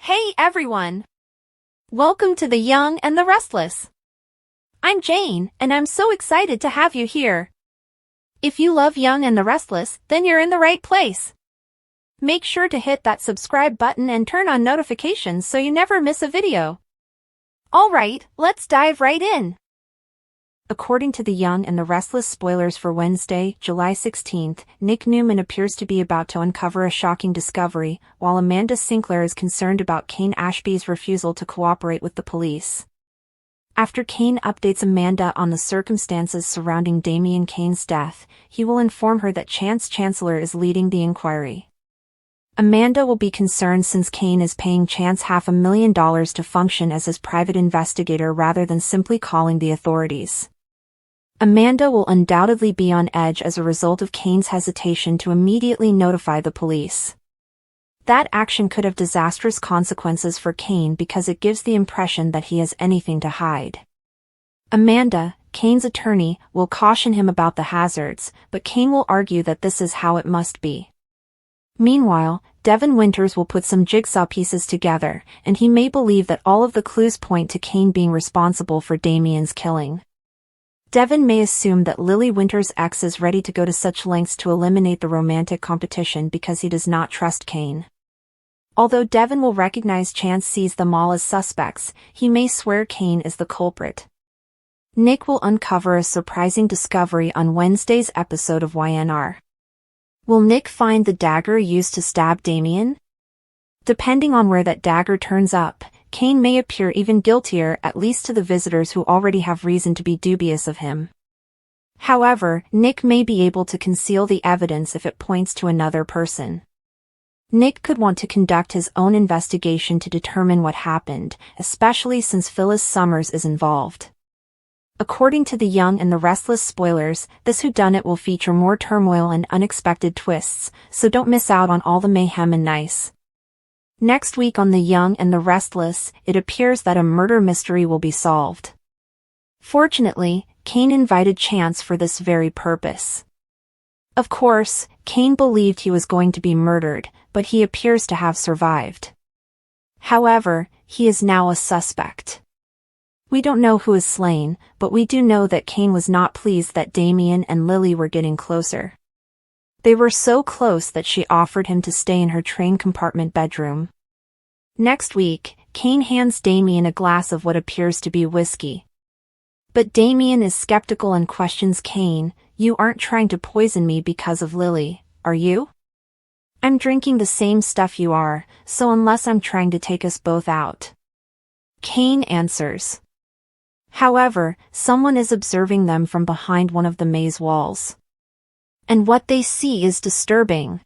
Hey everyone! Welcome to The Young and the Restless. I'm Jane, and I'm so excited to have you here. If you love Young and the Restless, then you're in the right place. Make sure to hit that subscribe button and turn on notifications so you never miss a video. Alright, let's dive right in. According to The Young and the Restless spoilers for Wednesday, July 16th, Nick Newman appears to be about to uncover a shocking discovery, while Amanda Sinclair is concerned about Cane Ashby's refusal to cooperate with the police. After Cane updates Amanda on the circumstances surrounding Damian Cane's death, he will inform her that Chance Chancellor is leading the inquiry. Amanda will be concerned since Cane is paying Chance $500,000 to function as his private investigator rather than simply calling the authorities. Amanda will undoubtedly be on edge as a result of Cane's hesitation to immediately notify the police. That action could have disastrous consequences for Cane because it gives the impression that he has anything to hide. Amanda, Cane's attorney, will caution him about the hazards, but Cane will argue that this is how it must be. Meanwhile, Devin Winters will put some jigsaw pieces together, and he may believe that all of the clues point to Cane being responsible for Damian's killing. Devin may assume that Lily Winters' ex is ready to go to such lengths to eliminate the romantic competition because he does not trust Cane. Although Devin will recognize Chance sees them all as suspects, he may swear Cane is the culprit. Nick will uncover a surprising discovery on Wednesday's episode of YNR. Will Nick find the dagger used to stab Damian? Depending on where that dagger turns up, Cane may appear even guiltier, at least to the visitors who already have reason to be dubious of him. However, Nick may be able to conceal the evidence if it points to another person. Nick could want to conduct his own investigation to determine what happened, especially since Phyllis Summers is involved. According to The Young and the Restless spoilers, this whodunit will feature more turmoil and unexpected twists, so don't miss out on all the mayhem and nice. Next week on The Young and the Restless, it appears that a murder mystery will be solved. Fortunately, Cane invited Chance for this very purpose. Of course, Cane believed he was going to be murdered, but he appears to have survived. However, he is now a suspect. We don't know who is slain, but we do know that Cane was not pleased that Damian and Lily were getting closer. They were so close that she offered him to stay in her train compartment bedroom. Next week, Cane hands Damian a glass of what appears to be whiskey. But Damian is skeptical and questions Cane. "You aren't trying to poison me because of Lily, are you?" "I'm drinking the same stuff you are, so unless I'm trying to take us both out." Cane answers. However, someone is observing them from behind one of the maze walls. And what they see is disturbing.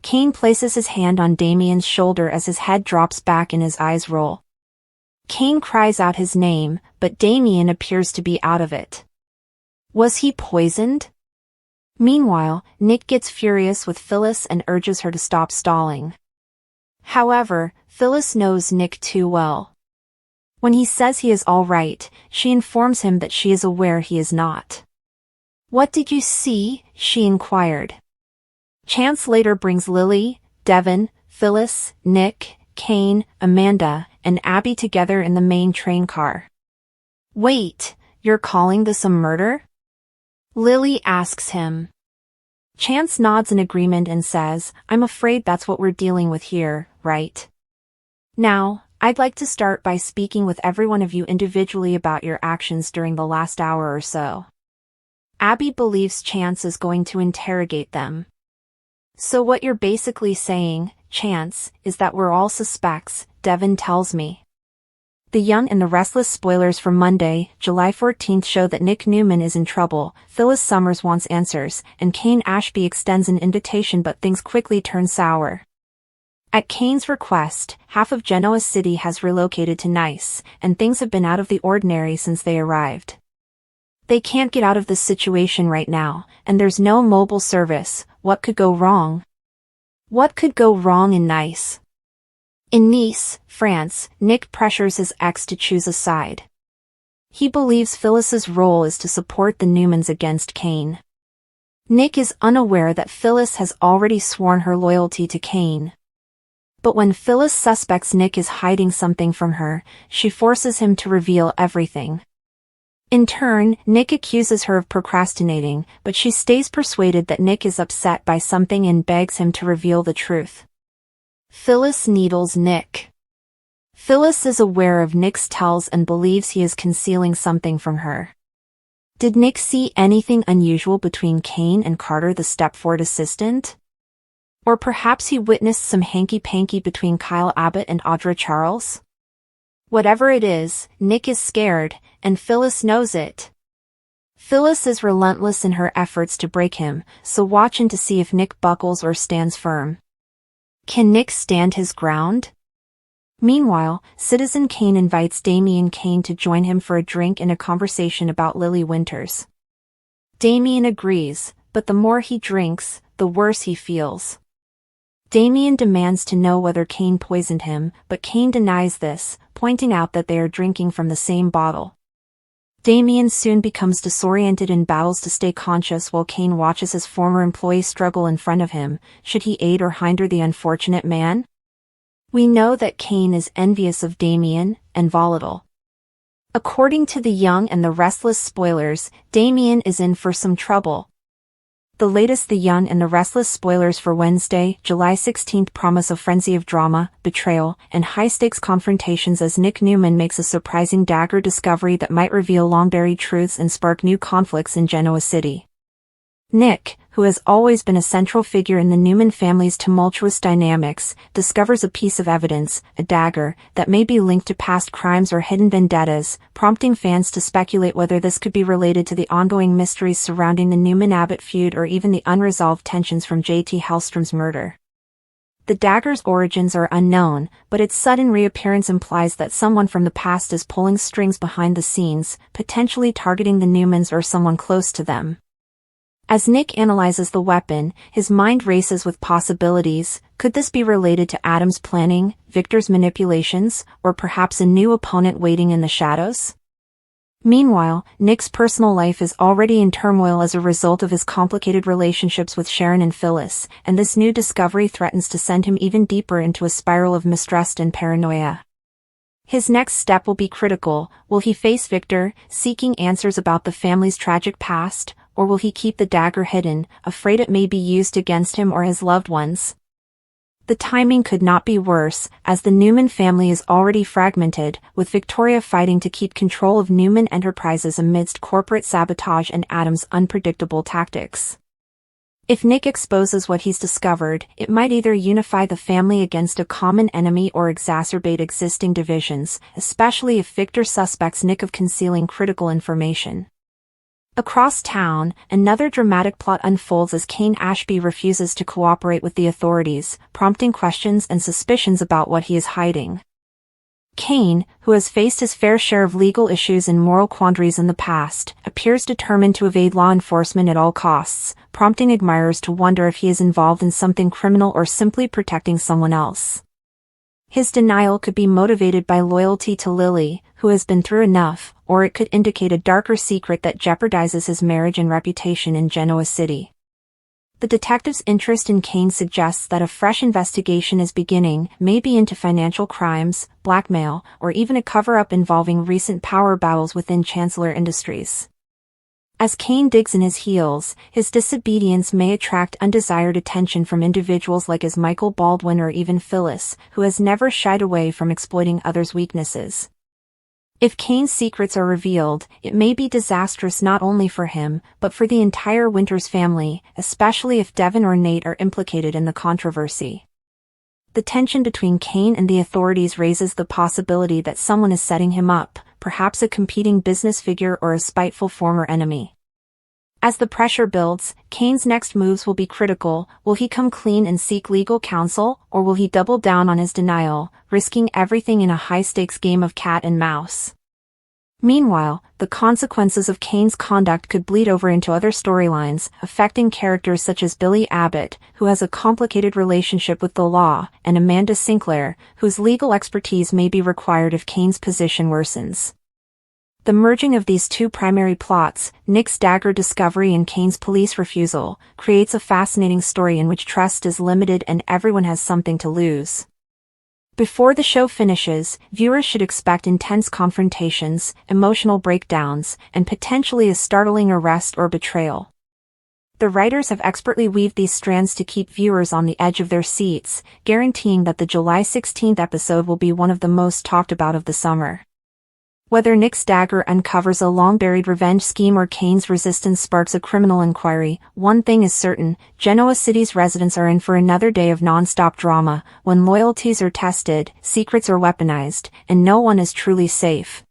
Cane places his hand on Damian's shoulder as his head drops back and his eyes roll. Cane cries out his name, but Damian appears to be out of it. Was he poisoned? Meanwhile, Nick gets furious with Phyllis and urges her to stop stalling. However, Phyllis knows Nick too well. When he says he is all right, she informs him that she is aware he is not. "What did you see?" she inquired. Chance later brings Lily, Devin, Phyllis, Nick, Cane, Amanda, and Abby together in the main train car. "Wait, you're calling this a murder?" Lily asks him. Chance nods in agreement and says, "I'm afraid that's what we're dealing with here, right? Now, I'd like to start by speaking with every one of you individually about your actions during the last hour or so." Abby believes Chance is going to interrogate them. "So what you're basically saying, Chance, is that we're all suspects," Devin tells me. The Young and the Restless spoilers for Monday, July 14th show that Nick Newman is in trouble, Phyllis Summers wants answers, and Cane Ashby extends an invitation, but things quickly turn sour. At Cane's request, half of Genoa City has relocated to Nice, and things have been out of the ordinary since they arrived. They can't get out of this situation right now, and there's no mobile service. What could go wrong? What could go wrong in Nice? In Nice, France, Nick pressures his ex to choose a side. He believes Phyllis's role is to support the Newmans against Cane. Nick is unaware that Phyllis has already sworn her loyalty to Cane. But when Phyllis suspects Nick is hiding something from her, she forces him to reveal everything. In turn, Nick accuses her of procrastinating, but she stays persuaded that Nick is upset by something and begs him to reveal the truth. Phyllis needles Nick. Phyllis is aware of Nick's tells and believes he is concealing something from her. Did Nick see anything unusual between Cane and Carter, the Stepford assistant? Or perhaps he witnessed some hanky-panky between Kyle Abbott and Audra Charles? Whatever it is, Nick is scared, and Phyllis knows it. Phyllis is relentless in her efforts to break him, so watch in to see if Nick buckles or stands firm. Can Nick stand his ground? Meanwhile, Citizen Cane invites Damian Cane to join him for a drink and a conversation about Lily Winters. Damian agrees, but the more he drinks, the worse he feels. Damian demands to know whether Cane poisoned him, but Cane denies this, pointing out that they are drinking from the same bottle. Damian soon becomes disoriented and battles to stay conscious while Cane watches his former employee struggle in front of him. Should he aid or hinder the unfortunate man? We know that Cane is envious of Damian, and volatile. According to the Young and the Restless spoilers, Damian is in for some trouble. The latest The Young and the Restless spoilers for Wednesday, July 16th promise a frenzy of drama, betrayal, and high-stakes confrontations as Nick Newman makes a surprising Dagger discovery that might reveal long-buried truths and spark new conflicts in Genoa City. Nick, who has always been a central figure in the Newman family's tumultuous dynamics, discovers a piece of evidence, a dagger, that may be linked to past crimes or hidden vendettas, prompting fans to speculate whether this could be related to the ongoing mysteries surrounding the Newman-Abbott feud or even the unresolved tensions from J.T. Hellstrom's murder. The dagger's origins are unknown, but its sudden reappearance implies that someone from the past is pulling strings behind the scenes, potentially targeting the Newmans or someone close to them. As Nick analyzes the weapon, his mind races with possibilities. Could this be related to Adam's planning, Victor's manipulations, or perhaps a new opponent waiting in the shadows? Meanwhile, Nick's personal life is already in turmoil as a result of his complicated relationships with Sharon and Phyllis, and this new discovery threatens to send him even deeper into a spiral of mistrust and paranoia. His next step will be critical. Will he face Victor, seeking answers about the family's tragic past, or will he keep the dagger hidden, afraid it may be used against him or his loved ones? The timing could not be worse, as the Newman family is already fragmented, with Victoria fighting to keep control of Newman Enterprises amidst corporate sabotage and Adam's unpredictable tactics. If Nick exposes what he's discovered, it might either unify the family against a common enemy or exacerbate existing divisions, especially if Victor suspects Nick of concealing critical information. Across town, another dramatic plot unfolds as Cane Ashby refuses to cooperate with the authorities, prompting questions and suspicions about what he is hiding. Cane, who has faced his fair share of legal issues and moral quandaries in the past, appears determined to evade law enforcement at all costs, prompting admirers to wonder if he is involved in something criminal or simply protecting someone else. His denial could be motivated by loyalty to Lily, who has been through enough, or it could indicate a darker secret that jeopardizes his marriage and reputation in Genoa City. The detective's interest in Cane suggests that a fresh investigation is beginning, maybe into financial crimes, blackmail, or even a cover-up involving recent power battles within Chancellor Industries. As Cane digs in his heels, his disobedience may attract undesired attention from individuals like as Michael Baldwin or even Phyllis, who has never shied away from exploiting others' weaknesses. If Cane's secrets are revealed, it may be disastrous not only for him, but for the entire Winters family, especially if Devon or Nate are implicated in the controversy. The tension between Cane and the authorities raises the possibility that someone is setting him up, perhaps a competing business figure or a spiteful former enemy. As the pressure builds, Cane's next moves will be critical. Will he come clean and seek legal counsel, or will he double down on his denial, risking everything in a high-stakes game of cat and mouse? Meanwhile, the consequences of Cane's conduct could bleed over into other storylines, affecting characters such as Billy Abbott, who has a complicated relationship with the law, and Amanda Sinclair, whose legal expertise may be required if Cane's position worsens. The merging of these two primary plots, Nick's dagger discovery and Cane's police refusal, creates a fascinating story in which trust is limited and everyone has something to lose. Before the show finishes, viewers should expect intense confrontations, emotional breakdowns, and potentially a startling arrest or betrayal. The writers have expertly weaved these strands to keep viewers on the edge of their seats, guaranteeing that the July 16th episode will be one of the most talked about of the summer. Whether Nick's dagger uncovers a long-buried revenge scheme or Cane's resistance sparks a criminal inquiry, one thing is certain: Genoa City's residents are in for another day of non-stop drama, when loyalties are tested, secrets are weaponized, and no one is truly safe.